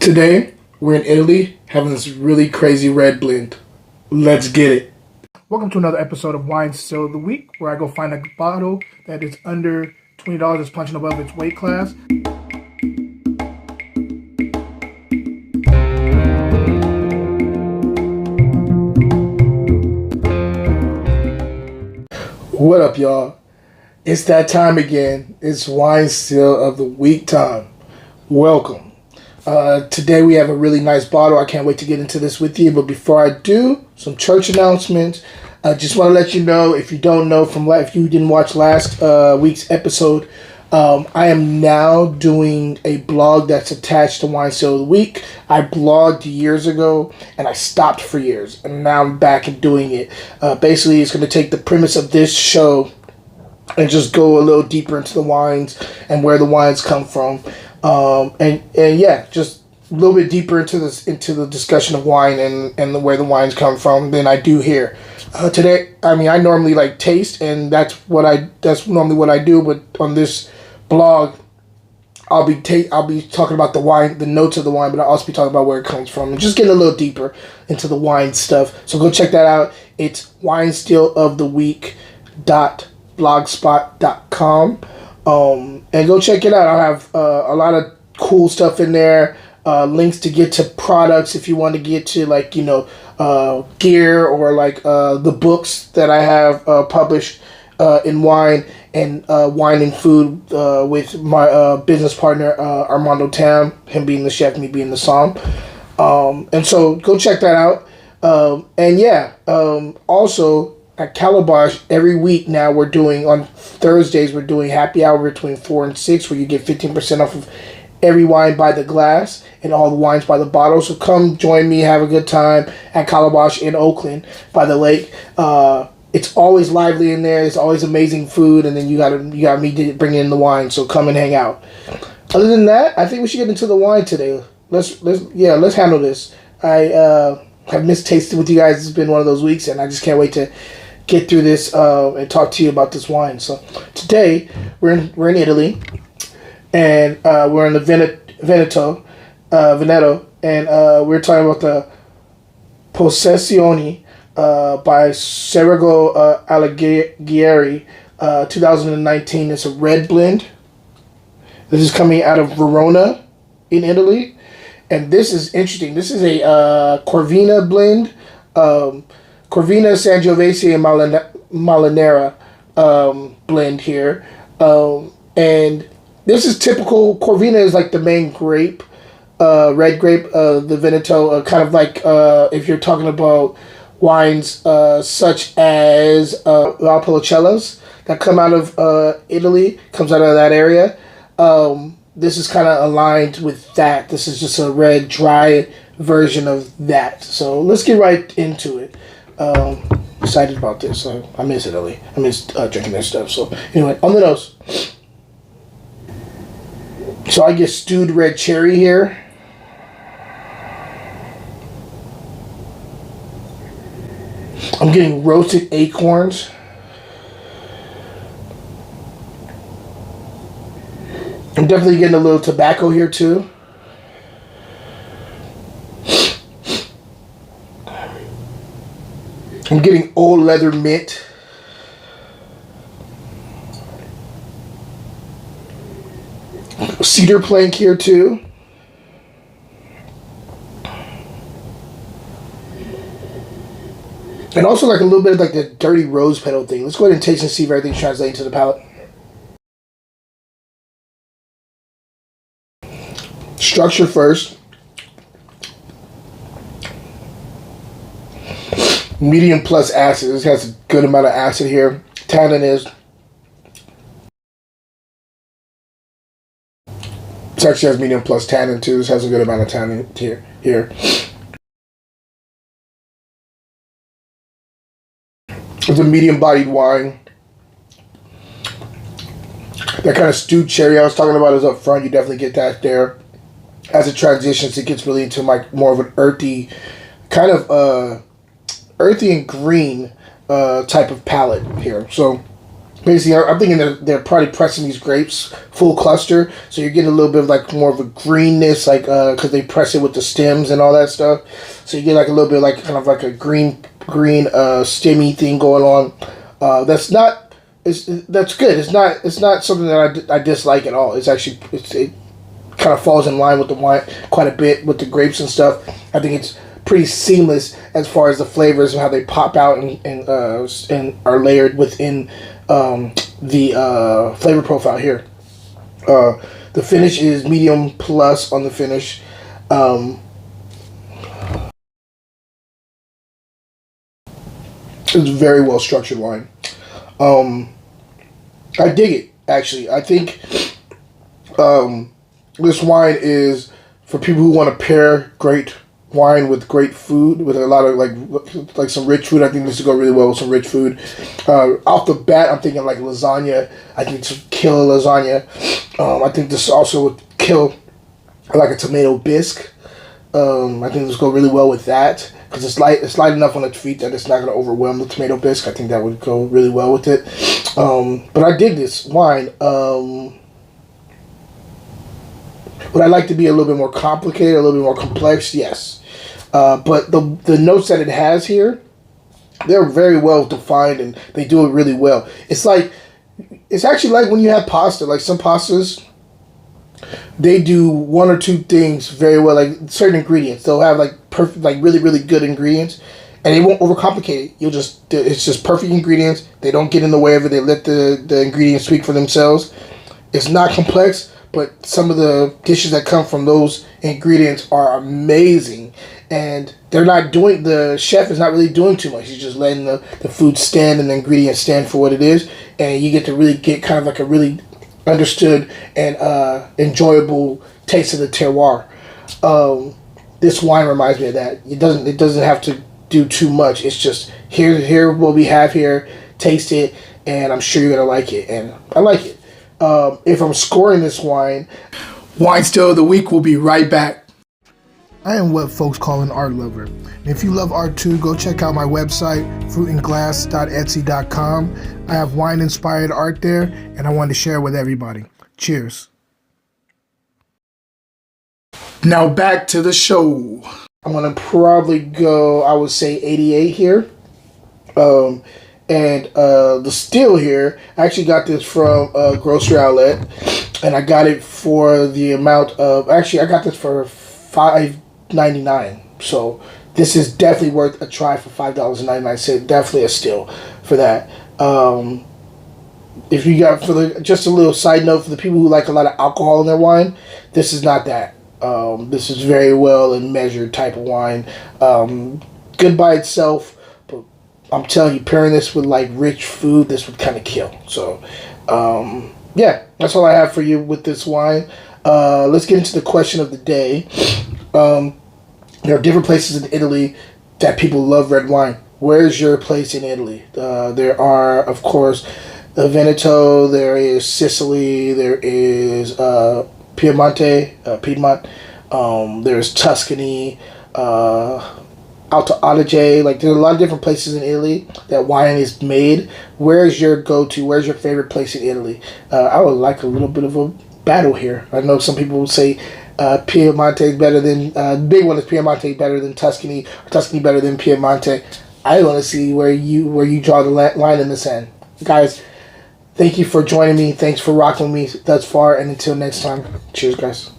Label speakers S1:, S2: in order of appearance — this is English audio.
S1: Today, we're in Italy having this really crazy red blend. Let's get it. Welcome to another episode of Wine Still of the Week, where I go find a bottle that is under $20, is punching above its weight class. What up, y'all? It's that time again. It's Wine Still of the Week time. Welcome. Today we have a really nice bottle. I can't wait to get into this with you. But before I do, some church announcements. I just want to let you know, if you don't know if you didn't watch last week's episode, I am now doing a blog that's attached to Wine Still of the Week. I blogged years ago and I stopped for years, and now I'm back and doing it. Basically, it's going to take the premise of this show and just go a little deeper into the wines and where the wines come from. And yeah, just a little bit deeper into the discussion of wine and where the wines come from than I do here. Today, I normally like taste, and that's normally what I do. But on this blog, I'll be talking about the wine, the notes of the wine, but I'll also be talking about where it comes from and just getting a little deeper into the wine stuff. So go check that out. It's winestilloftheweek.blogspot.com. And go check it out. I'll have a lot of cool stuff in there. Links to get to products if you want to get to gear, or the books that I have published in wine and wine and food with my business partner Armando Tam, him being the chef, me being the som. And so go check that out. Also at Calabash, every week now on Thursdays, we're doing happy hour between 4 and 6, where you get 15% off of every wine by the glass and all the wines by the bottle. So come join me, have a good time at Calabash in Oakland by the lake. It's always lively in there. It's always amazing food, and then you got me bringing in the wine. So come and hang out. Other than that, I think we should get into the wine today. Let's handle this. I have mistasted with you guys. It's been one of those weeks, and I just can't wait to get through this and talk to you about this wine. So today we're in Italy, and we're in the Veneto, and we're talking about the Possessioni by Sergio Alighieri, 2019. It's a red blend. This is coming out of Verona in Italy, and this is interesting. This is a Corvina blend. Corvina, Sangiovese, and Molinara blend here. And this is typical. Corvina is like the main grape, red grape, the Veneto, kind of like if you're talking about wines such as Valpolicella that come out of Italy, comes out of that area. This is kind of aligned with that. This is just a red, dry version of that. So let's get right into it. Excited about this. I miss Italy. I miss drinking their stuff. So anyway, on the nose. So I get stewed red cherry here. I'm getting roasted acorns. I'm definitely getting a little tobacco here too. I'm getting old leather mint. Cedar plank here too. And also like a little bit of like the dirty rose petal thing. Let's go ahead and taste and see if everything's translating to the palate. Structure first. Medium plus acid. This has a good amount of acid here. Tannin is. This actually has medium plus tannin too. This has a good amount of tannin here. It's a medium bodied wine. That kind of stewed cherry I was talking about is up front. You definitely get that there. As it transitions, it gets really into like more of an earthy, kind of earthy and green type of palette here. So basically, I'm thinking they're probably pressing these grapes full cluster, so you're getting a little bit of like more of a greenness, like because they press it with the stems and all that stuff. So you get like a little bit like kind of like a green stemmy thing going on. That's good. It's not something that I dislike at all. It's actually it kind of falls in line with the wine quite a bit with the grapes and stuff. I think it's pretty seamless as far as the flavors and how they pop out and are layered within the flavor profile here. The finish is medium plus on the finish. It's a very well structured wine. I dig it, actually. I think this wine is for people who want to pair great wine with great food, with a lot of like some rich food. I think this would go really well with some rich food. Off the bat, I'm thinking like lasagna. I think this would kill a lasagna. I think this also would kill like a tomato bisque. I think this would go really well with that because it's light enough on its feet that it's not going to overwhelm the tomato bisque. I think that would go really well with it. But I dig this wine. Would I like to be a little bit more complicated, a little bit more complex? Yes. But the notes that it has here, they're very well defined and they do it really well. It's actually like when you have pasta. Like some pastas, they do one or two things very well. Like certain ingredients, they'll have like perfect, like really really good ingredients, and they won't overcomplicate it. It's just perfect ingredients. They don't get in the way of it. They let the ingredients speak for themselves. It's not complex. But some of the dishes that come from those ingredients are amazing, and the chef is not really doing too much. He's just letting the food stand and the ingredients stand for what it is, and you get to really get kind of like a really understood and enjoyable taste of the terroir. This wine reminds me of that. It doesn't have to do too much. It's just here what we have here. Taste it, and I'm sure you're gonna like it, and I like it. If I'm scoring this wine still of the week will be right back. I am what folks call an art lover. And if you love art too, go check out my website, fruitandglass.etsy.com. I have wine-inspired art there, and I wanted to share it with everybody. Cheers. Now back to the show. I'm going to probably go, I would say 88 here. And the still here, I actually got this from a grocery outlet, and I got it for the amount of, actually I got this for $5.99. So this is definitely worth a try for $5.99. Definitely a steal for that. If you got, just a little side note, for the people who like a lot of alcohol in their wine, this is not that. This is very well and measured type of wine. Good by itself. I'm telling you, pairing this with like rich food, this would kind of kill. So, yeah, that's all I have for you with this wine. Let's get into the question of the day. There are different places in Italy that people love red wine. Where's your place in Italy? There are, of course, Veneto. There is Sicily. There is Piedmont. There's Tuscany. Alto Adige. Like, there's a lot of different places in Italy that wine is made. Where's your go-to? Where's your favorite place in Italy? I would like a little bit of a battle here. I know some people would say Piedmont is better than, big one is Piedmont better than Tuscany, or Tuscany better than Piedmont. I want to see where you draw the line in the sand. Guys, thank you for joining me. Thanks for rocking with me thus far, and until next time, cheers, guys.